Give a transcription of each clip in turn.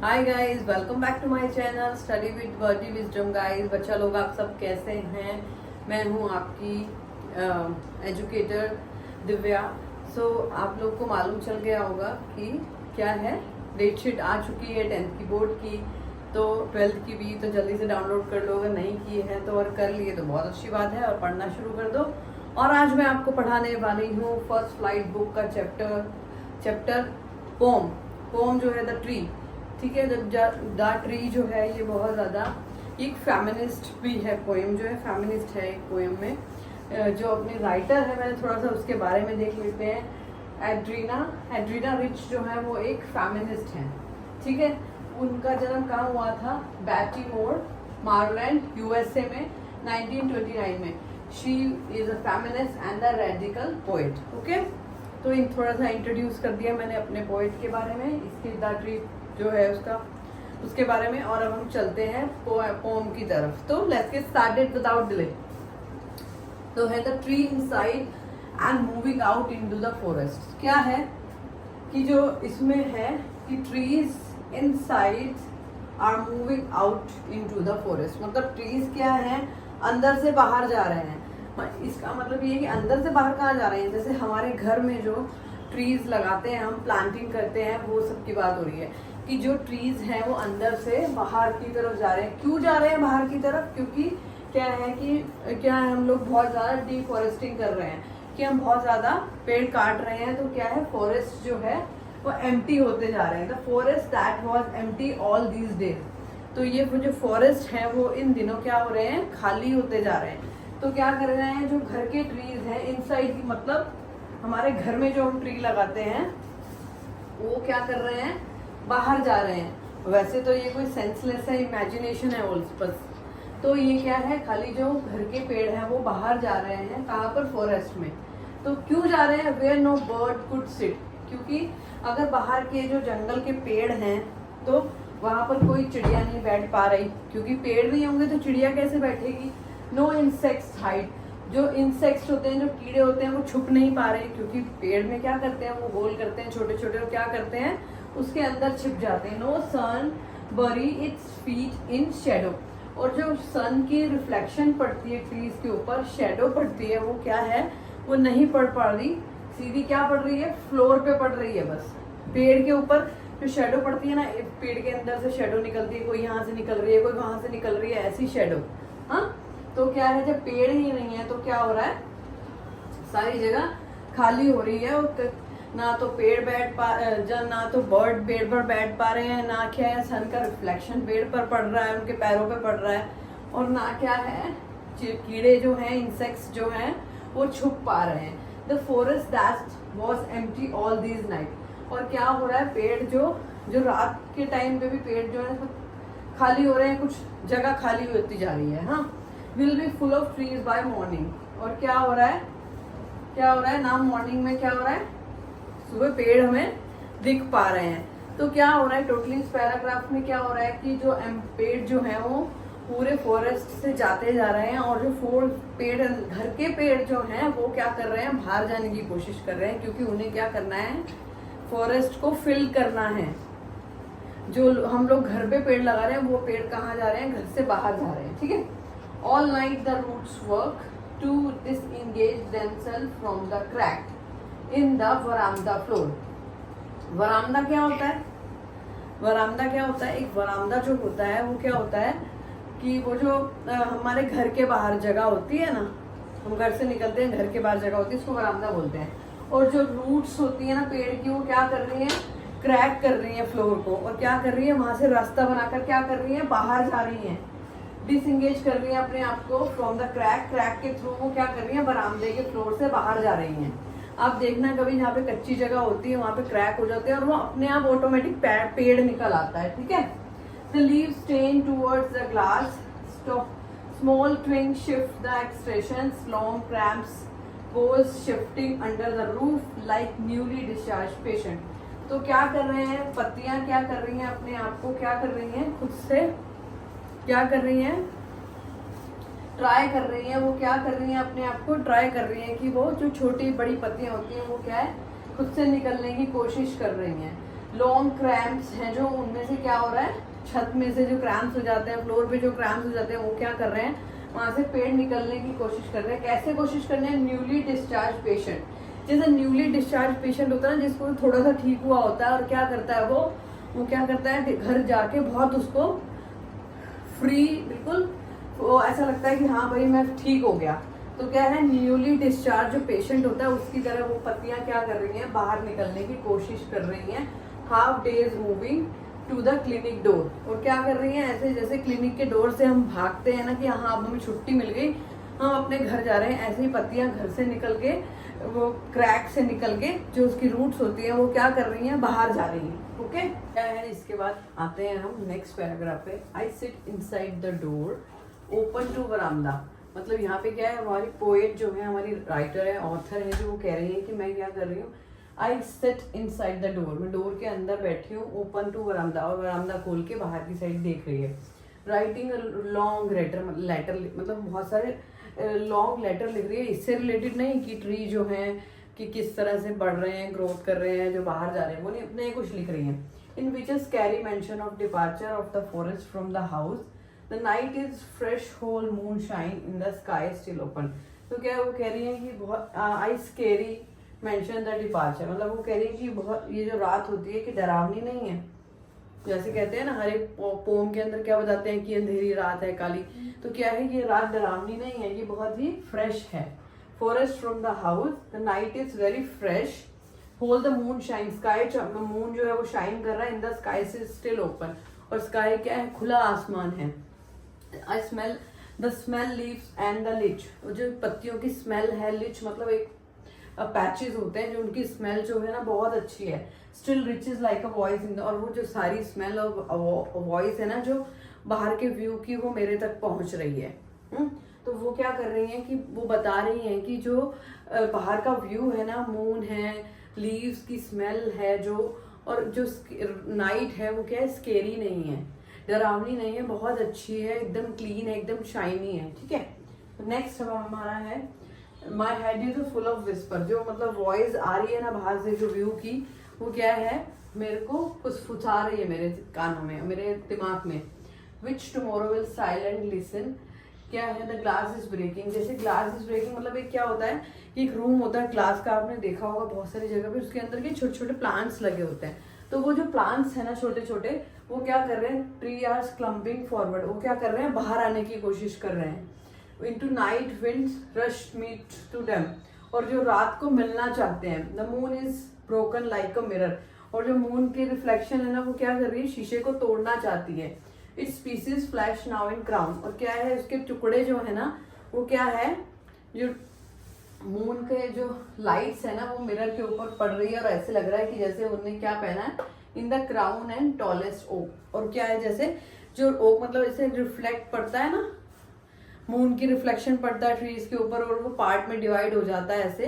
Hi guys, welcome back to my channel study with Wordy Wisdom. Guys, बच्चा लोग आप सब कैसे हैं? मैं हूं आपकी एजुकेटर दिव्या। आप लोग को मालूम चल गया होगा कि क्या है, डेटशीट आ चुकी है 10th की बोर्ड की, तो 12th की भी। तो जल्दी से डाउनलोड कर लो, अगर नहीं किए हैं तो, और कर लिए तो बहुत अच्छी बात है, और पढ़ना शुरू कर दो। और आज मैं आपको पढ़ाने वाली हूँ फर्स्ट फ्लाइट बुक का चैप्टर पोम जो है द ट्री। ठीक है, द ट्री जो है ये बहुत ज़्यादा एक फेमिनिस्ट भी है। पोएम जो है फेमिनिस्ट है। एक पोएम में जो अपनी राइटर है, मैंने थोड़ा सा उसके बारे में देख लेते हैं। एड्रीना रिच जो है वो एक फेमिनिस्ट है। ठीक है, उनका जन्म कहाँ हुआ था? बैल्टीमोर, मैरीलैंड, यूएसए में 1929 में। She is a feminist and a radical poet. Okay, तो थोड़ा सा इंट्रोड्यूस कर दिया मैंने अपने पोएट के बारे में, इसके द ट्री जो है उसके बारे में। और अब हम चलते हैं पोम की तरफ। तो let's get started without delay. तो है the tree inside and moving out into the forest. क्या है कि जो इसमें है कि trees inside are moving out into the forest. मतलब ट्रीज क्या है, अंदर से बाहर जा रहे हैं। इसका मतलब ये है कि अंदर से बाहर कहाँ जा रहे हैं? जैसे हमारे घर में जो ट्रीज लगाते हैं, हम प्लांटिंग करते हैं, वो सब की बात हो रही है कि जो ट्रीज हैं वो अंदर से बाहर की तरफ जा रहे हैं। क्यों जा रहे हैं बाहर की तरफ? क्योंकि क्या है, हम लोग बहुत ज़्यादा डिफॉरेस्टिंग कर रहे हैं, कि हम बहुत ज़्यादा पेड़ काट रहे हैं। तो क्या है, फॉरेस्ट जो है वो एम्प्टी होते जा रहे हैं। The forest that was empty all these days. तो ये जो फॉरेस्ट है वो इन दिनों क्या हो रहे हैं, खाली होते जा रहे हैं। तो क्या कर रहे हैं, जो घर के ट्रीज हैं इनसाइड की, मतलब हमारे घर में जो हम ट्री लगाते हैं वो क्या कर रहे हैं, बाहर जा रहे हैं। वैसे तो ये कोई सेंसलेस है, इमेजिनेशन है बस। तो ये क्या है, खाली जो घर के पेड़ हैं वो बाहर जा रहे हैं। कहाँ पर? फॉरेस्ट में। तो क्यों जा रहे हैं? Where no bird could sit. क्योंकि अगर बाहर के जो जंगल के पेड़ हैं तो वहाँ पर कोई चिड़िया नहीं बैठ पा रही, क्योंकि पेड़ नहीं होंगे तो चिड़िया कैसे बैठेगी? No insects hide. जो इंसेक्ट्स होते हैं, जो कीड़े होते हैं, वो छुप नहीं पा रहे, क्योंकि पेड़ में क्या करते हैं, वो होल करते हैं छोटे छोटे, और क्या करते हैं, उसके अंदर छिप जाते हैं। नो सन बरी इट्स फीट इन शेडो। और जो सन की रिफ्लेक्शन पड़ती है ट्रीज के ऊपर, शेडो पड़ती है, वो क्या है, वो नहीं पड़ पा रही, सीधी क्या पड़ रही है, फ्लोर पे पड़ रही है। बस पेड़ के ऊपर जो शेडो पड़ती है ना, पेड़ के अंदर से शेडो निकलती है, कोई यहाँ से निकल रही है, कोई वहां से निकल रही है, ऐसी शेडो। हाँ, तो क्या है, जब पेड़ ही नहीं है तो क्या हो रहा है, सारी जगह खाली हो रही है। और ना तो पेड़ बैठ पा, ना तो बर्ड पेड़ पर बैठ पा रहे हैं, ना क्या है, सन का रिफ्लेक्शन पेड़ पर पड़ रहा है, उनके पैरों पे पड़ रहा है, और ना क्या है, कीड़े जो हैं, इंसेक्ट्स जो हैं, वो छुप पा रहे हैं। The forest that was empty all these night. और क्या हो रहा है, पेड़ जो रात के टाइम पे भी पेड़ जो है खाली हो रहे हैं, कुछ जगह खाली होती जा रही है। हाँ, will be full of trees by morning. और क्या हो रहा है ना, मॉर्निंग में क्या हो रहा है, सुबह पेड़ हमें दिख पा रहे हैं। तो क्या हो रहा है, टोटली इस पैराग्राफ में क्या हो रहा है कि जो पेड़ जो है वो पूरे फॉरेस्ट से जाते जा रहे हैं, और जो पेड़, घर के पेड़ जो हैं, वो क्या कर रहे हैं, बाहर जाने की कोशिश कर रहे हैं, क्योंकि उन्हें क्या करना है, फॉरेस्ट को फिल करना है। जो हम लोग घर पे पेड़ लगा रहे हैं, वो पेड़ कहाँ जा रहे हैं, घर से बाहर जा रहे हैं। ठीक है, all night the roots work to disengage themselves from the crack in the veranda floor. वरामदा क्या होता है? एक वरामदा जो होता है वो क्या होता है कि वो जो हमारे घर के बाहर जगह होती है ना, हम घर से निकलते हैं, घर के बाहर जगह होती है, उसको वरामदा बोलते हैं। और जो रूट्स होती है ना पेड़ की, वो क्या कर रही है, क्रैक कर रही है फ्लोर को, और क्या कर रही है, वहां से रास्ता बनाकर क्या कर रही है, बाहर जा रही है, डिसएंगेज कर रही है अपने आप को फ्रॉम द क्रैक के थ्रू। वो क्या कर रही है, बरामदे के फ्लोर से बाहर जा रही हैं। आप देखना, कभी जहाँ पे कच्ची जगह होती है वहां पे क्रैक हो जाते हैं, और वो अपने आप ऑटोमेटिक पेड़ निकल आता है। ठीक है, the leave stain towards the glass, small twig shift the expressions, long cramps goes shifting under the roof like newly discharge patient. तो क्या कर रहे हैं, पत्तियां क्या कर रही हैं, अपने आप को क्या कर रही हैं, खुद से क्या कर रही हैं, ट्राई कर रही हैं। वो क्या कर रही हैं, अपने आप को ट्राई कर रही हैं कि वो जो छोटी बड़ी पत्तियां होती हैं वो क्या है, खुद से निकलने की कोशिश कर रही हैं। लॉन्ग क्रैम्प्स हैं जो, उनमें से क्या हो रहा है, छत में से जो क्रैम्प्स हो जाते हैं, फ्लोर पे जो क्रैम्प्स हो जाते हैं, वो क्या कर रहे हैं, वहां से पेड़ निकलने की कोशिश कर रहे हैं। कैसे कोशिश करने हैं, न्यूली डिस्चार्ज पेशेंट, जैसे न्यूली डिस्चार्ज पेशेंट होता है ना, जिसको थोड़ा सा ठीक हुआ होता है, और क्या करता है वो क्या करता है, घर जाके बहुत उसको फ्री, बिल्कुल वो ऐसा लगता है कि हाँ भाई मैं ठीक हो गया। तो क्या है, न्यूली डिस्चार्ज जो पेशेंट होता है उसकी तरह वो पत्तियां क्या कर रही हैं, बाहर निकलने की कोशिश कर रही हैं। Half day is moving to the clinic door, और क्या कर रही हैं, ऐसे जैसे क्लिनिक के डोर से हम भागते हैं ना कि हाँ अब हमें छुट्टी मिल गई, हम अपने घर जा रहे हैं, ऐसे ही पत्तियां घर से निकल के, वो क्रैक से निकल के जो उसकी रूट्स होती है वो क्या कर रही हैं, बाहर जा रही हैं। ओके, क्या है, इसके बाद आते हैं हम नेक्स्ट पैराग्राफ पे। I sit inside the door open to veranda, मतलब यहाँ पे क्या है, हमारी पोएट जो है, हमारी राइटर है, ऑथर है, जो वो कह रही है कि मैं क्या कर रही हूँ, आई सिट इनसाइड द डोर, मैं डोर के अंदर बैठी हूँ, ओपन टू वरामदा, और वरामदा खोल के बाहर की साइड देख रही है। राइटिंग लॉन्ग लेटर, मतलब बहुत सारे लॉन्ग लेटर लिख रही है, इससे रिलेटेड नहीं कि ट्री जो है कि किस तरह से बढ़ रहे हैं, ग्रोथ कर रहे हैं, जो बाहर जा रहे हैं, वो नहीं, अपने कुछ लिख रही हैं। In which is carry mention of departure of the forest from the house, the night is fresh, whole moon shine, in the sky still open. तो क्या वो कह रही है कि बहुत I scary mention the departure, मतलब वो कह रही है कि बहुत ये जो रात होती है कि डरावनी नहीं है, जैसे कहते हैं ना हर एक पोम के अंदर क्या बताते हैं कि अंधेरी रात है, काली, तो क्या है, ये रात डरावनी नहीं है, ये बहुत ही फ्रेश है। Forest from the house, the night is very fresh, whole the moon shine, sky, moon जो है वो शाइन कर रहा है, in the sky is still open, और स्काई क्या है, खुला आसमान है। I smell the smell leaves and the lich, जो पत्तियों की स्मेल है, लिच मतलब एक पैचेस होते हैं जो उनकी स्मेल जो है ना बहुत अच्छी है। Still rich is like a voice in, और वो जो सारी स्मेल और वॉइस है ना जो बाहर के व्यू की, वो मेरे तक पहुंच रही है। तो वो क्या कर रही हैं कि वो बता रही हैं कि जो बाहर का व्यू है ना, मून है, लीव्स की स्मेल है जो, और जो नाइट है वो क्या है, स्केरी नहीं है, डरावनी नहीं है, बहुत अच्छी है, एकदम क्लीन है, एकदम शाइनी है। ठीक है, नेक्स्ट हमारा है my head is full of whisper, जो मतलब वॉइस आ रही है ना बाहर से जो व्यू की, वो क्या है, मेरे को फुसफुसा रही है मेरे कानों में, मेरे दिमाग में। विच टुमारो विल साइलेंट लिसन, क्या है, द ग्लास इज ब्रेकिंग, जैसे ग्लास इज ब्रेकिंग मतलब एक क्या होता है कि एक रूम होता है ग्लास का, आपने देखा होगा बहुत सारी जगह पे, उसके अंदर के छोटे छोटे प्लांट्स लगे होते हैं, तो वो जो प्लांट्स है ना छोटे छोटे, वो क्या कर रहे हैं, ट्री आर क्लम्पिंग फॉरवर्ड, वो क्या कर रहे हैं, बाहर आने की कोशिश कर रहे हैं। Into night winds rush meet to them, और जो रात को मिलना चाहते हैं। The moon is broken like a mirror, और जो मून की रिफ्लेक्शन है ना वो क्या कर रही है, शीशे को तोड़ना चाहती है। Its pieces flash now in crown, और क्या है, उसके टुकड़े जो है ना वो क्या है, जो मून के जो लाइट्स है ना वो मिरर के ऊपर पड़ रही है, और ऐसे लग रहा है कि जैसे उन्होंने क्या पहना है, in the crown and tallest oak, और क्या है, जैसे जो ओक मतलब ऐसे रिफ्लेक्ट पड़ता है ना, मून की रिफ्लेक्शन पड़ता है ट्रीज के ऊपर, और वो पार्ट में डिवाइड हो जाता है ऐसे,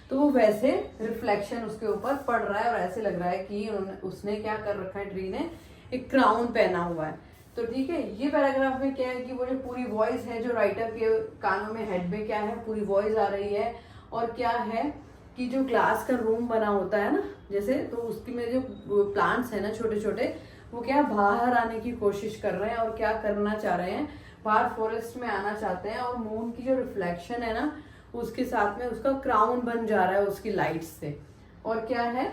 तो वो वैसे रिफ्लेक्शन उसके ऊपर पड़ रहा है, और ऐसे लग रहा है कि उसने क्या कर रखा है, ट्री ने एक क्राउन पहना हुआ है। तो ठीक है, ये पैराग्राफ में क्या है कि वो जो पूरी वॉइस है जो राइटर के कानों में, हेड में क्या है, पूरी वॉइस आ रही है, और क्या है कि जो ग्लास का रूम बना होता है ना जैसे, तो उसकी में जो प्लांट्स है ना छोटे छोटे, वो क्या बाहर आने की कोशिश कर रहे हैं, और क्या करना चाह रहे हैं, बाहर फॉरेस्ट में आना चाहते हैं, और मून की जो रिफ्लेक्शन है ना उसके साथ में उसका क्राउन बन जा रहा है उसकी लाइट से। और क्या है,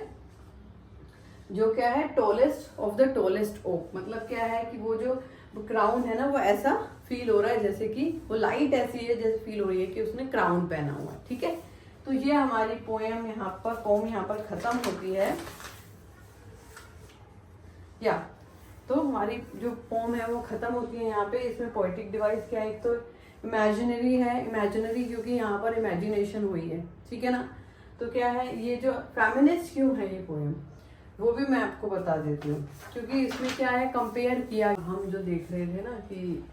जो क्या है, tallest of the tallest oak, मतलब क्या है कि वो जो क्राउन है ना वो ऐसा फील हो रहा है जैसे कि वो लाइट ऐसी है जैसे फील हो रही है कि उसने क्राउन पहना हुआ है। ठीक है, तो ये हमारी पोएम यहाँ पर खत्म होती है, या तो हमारी जो पोम है वो खत्म होती है यहाँ पे। इसमें पोएटिक डिवाइस क्या है, एक तो इमेजिनरी है, इमेजिनरी क्योंकि यहाँ पर इमेजिनेशन हुई है, ठीक है ना। तो क्या है, ये जो फेमिनिस्ट क्यों है ये पोएम, वो भी मैं आपको बता देती हूँ, क्योंकि इसमें क्या है, कंपेयर किया, हम जो देख रहे थे ना कि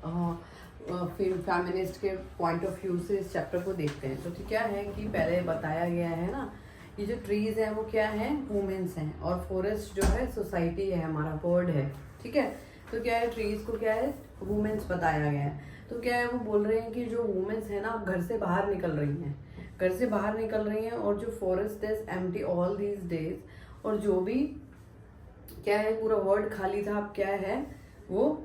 फेमिनिस्ट के पॉइंट ऑफ व्यू से इस चैप्टर को देखते हैं, तो क्या है कि पहले बताया गया है ना, ये जो ट्रीज हैं वो क्या है, वुमेन्स हैं, और फॉरेस्ट जो है सोसाइटी है, हमारा वर्ड है। ठीक है, तो क्या है, ट्रीज को क्या है, वुमेन्स बताया गया है। तो क्या है, वो बोल रहे हैं कि जो वुमेन्स है ना घर से बाहर निकल रही हैं, घर से बाहर निकल रही हैं, और जो forest is empty all these days, और जो भी क्या है, पूरा वर्ड खाली था। अब क्या है, वो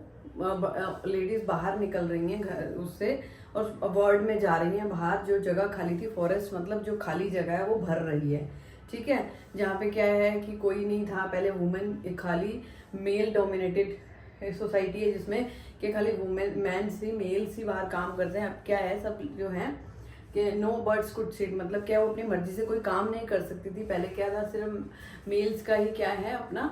लेडीज बाहर निकल रही हैं घर उससे और वर्ड में जा रही हैं बाहर। जो जगह खाली थी, फॉरेस्ट मतलब जो खाली जगह है वो भर रही है, ठीक है। जहाँ पे क्या है कि कोई नहीं था पहले, वुमेन खाली मेल डोमिनेटेड सोसाइटी है जिसमें कि खाली वुमेन मैन ही मेल्स ही बाहर काम करते हैं। अब क्या है, सब जो है कि नो बर्ड्स कुड सिट, मतलब क्या वो अपनी मर्जी से कोई काम नहीं कर सकती थी। पहले क्या था, सिर्फ मेल्स का ही क्या है अपना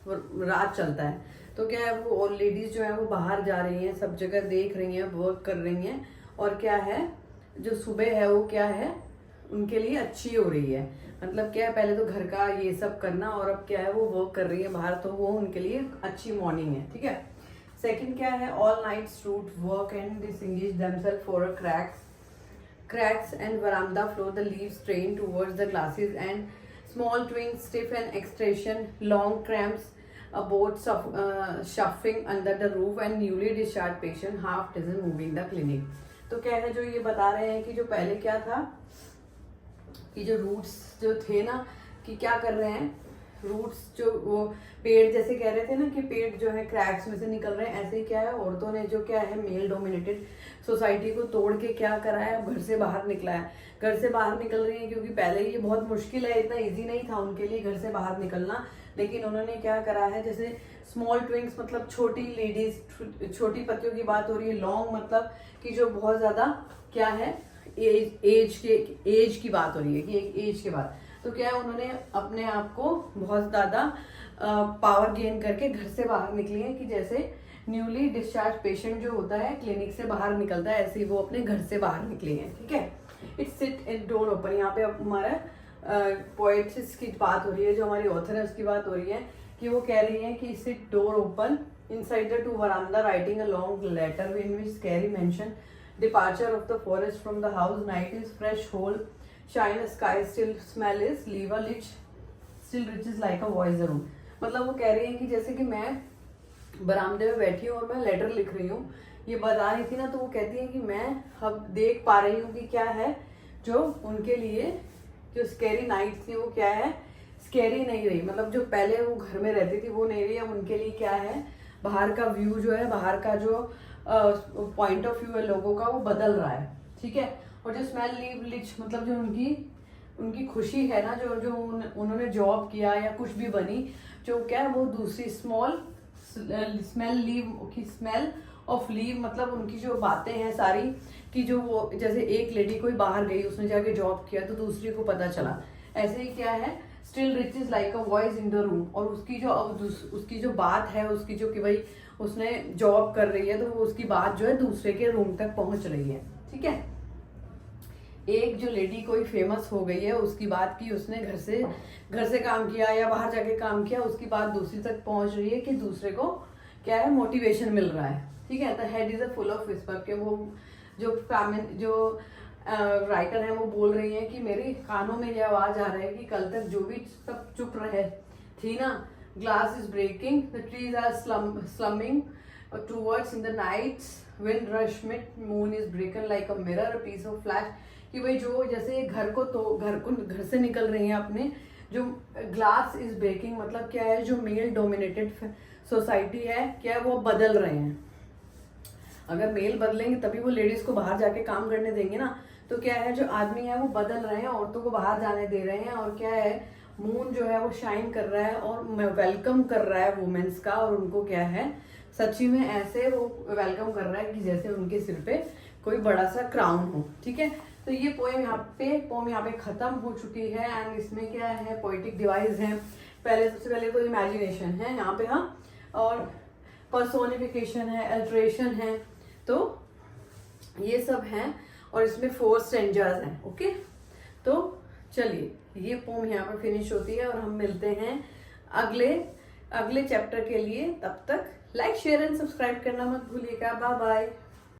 राज चलता है। तो क्या है, वो और लेडीज जो है वो बाहर जा रही हैं, सब जगह देख रही हैं, वर्क कर रही हैं। और क्या है, जो सुबह है वो क्या है उनके लिए अच्छी हो रही है। मतलब क्या है, पहले तो घर का ये सब करना और अब क्या है वो वर्क कर रही है बाहर, तो वो उनके लिए अच्छी मॉर्निंग है, ठीक है। सेकंड क्या है, all nights root work and disengage themselves for a cracks and veranda floor, the leaves strain towards the glasses and small twins stiff and extraction, long cramps, a boat shuffling under the roof and newly discharged patient half dozen moving the clinic। तो क्या है, जो ये बता रहे हैं कि जो पहले क्या था कि जो रूट्स जो थे ना, कि क्या कर रहे हैं, रूट्स जो वो पेड़ जैसे कह रहे थे ना कि पेड़ जो है क्रैक्स में से निकल रहे हैं, ऐसे ही क्या है औरतों ने जो क्या है मेल डोमिनेटेड सोसाइटी को तोड़ के क्या करा है, अब घर से बाहर निकला है। घर से बाहर निकल रही है क्योंकि पहले ये बहुत मुश्किल है, इतना इजी नहीं था उनके लिए घर से बाहर निकलना, लेकिन उन्होंने क्या करा है, जैसे स्मॉल ट्विंक्स मतलब छोटी लेडीज, छोटी पतियों की बात हो रही है, लॉन्ग मतलब कि जो बहुत ज्यादा क्या है एज की बात हो रही है कि एक एज के बाद। तो क्या है, उन्होंने अपने आप को बहुत ज्यादा पावर गेन करके घर से बाहर निकली है कि जैसे न्यूली डिस्चार्ज पेशेंट जो होता है क्लिनिक से बाहर निकलता है, ऐसे ही वो अपने घर से बाहर निकली है, ठीक है। It's sit and door open, यहाँ पे अब हमारा पोएट्स की बात हो रही है, जो हमारी ऑथर है उसकी बात हो रही है कि वो कह रही है कि sit door open inside the two veranda writing a long letter in which Carrie mentioned departure of the forest from the house, night is fresh, whole shine, sky still, smell is leave a lich still reaches like a voice room। मतलब वो कह रही है कि जैसे कि मैं बरामदे में बैठी हूँ और मैं लेटर लिख रही हूँ, ये बता रही थी ना, तो वो कहती है कि मैं अब देख पा रही हूँ कि क्या है जो उनके लिए जो स्कैरी नाइट थी वो क्या है स्कैरी नहीं रही, मतलब जो पहले वो घर में रहती थी वो नहीं रही। अब उनके लिए क्या है, बाहर का व्यू जो है, बाहर का जो पॉइंट ऑफ व्यू है लोगों का वो बदल रहा है, ठीक है। और जो स्मेल लीव लिच मतलब जो उनकी खुशी है ना, जो उन्होंने जॉब किया या कुछ भी बनी, जो क्या है वो दूसरी स्मॉल स्मेल लीव की स्मेल ऑफ लीव मतलब उनकी जो बातें हैं सारी कि जो वो जैसे एक लेडी कोई बाहर गई, उसने जाके जॉब किया तो दूसरी को पता चला, ऐसे ही क्या है still rich is like a voice in the room. और उसकी जो बात है उसकी जो कि भाई उसने जॉब कर रही है तो वो उसकी बात जो है दूसरे के रूम तक पहुंच रही है, ठीक है। एक जो लेडी कोई फेमस हो गई है उसकी बात की, उसने घर से काम किया या बाहर जाके काम किया, उसकी बात दूसरी तक पहुंच रही है कि दूसरे को क्या है मोटिवेशन मिल रहा है, ठीक है। The head is a full of whisper के वो जो राइटर है वो बोल रही है कि मेरे कानों में ये आवाज आ रहा है कि कल तक जो भी सब चुप रहे थी ना, glass is breaking, the trees are slumming towards in the nights when रश्मिट moon is broken like a mirror a piece of flash. कि भाई जो जैसे घर से निकल रही हैं अपने, जो ग्लास इज ब्रेकिंग मतलब क्या है, जो मेल डोमिनेटेड सोसाइटी है क्या है वो बदल रहे हैं। अगर मेल बदलेंगे तभी वो लेडीज को बाहर जाके काम करने देंगे ना। तो क्या है जो आदमी है वो बदल रहे हैं, औरतों को बाहर जाने दे रहे हैं, और क्या है मून जो है वो शाइन कर रहा है और वेलकम कर रहा है वुमेन्स का, और उनको क्या है सच्ची में ऐसे वो वेलकम कर रहा है कि जैसे उनके सिर पे कोई बड़ा सा क्राउन हो, ठीक है। तो ये पोएम यहाँ पे खत्म हो चुकी है। एंड इसमें क्या है पोएटिक डिवाइस है, सबसे पहले तो इमेजिनेशन है यहाँ पे, हाँ, और पर्सोनिफिकेशन है, अल्ट्रेशन है, तो ये सब हैं, और इसमें 4 स्ट्रेंजर्स हैं, ओके। तो चलिए ये पोम यहाँ पर फिनिश होती है और हम मिलते हैं अगले चैप्टर के लिए। तब तक लाइक शेयर एंड सब्सक्राइब करना मत भूलिएगा। Bye bye.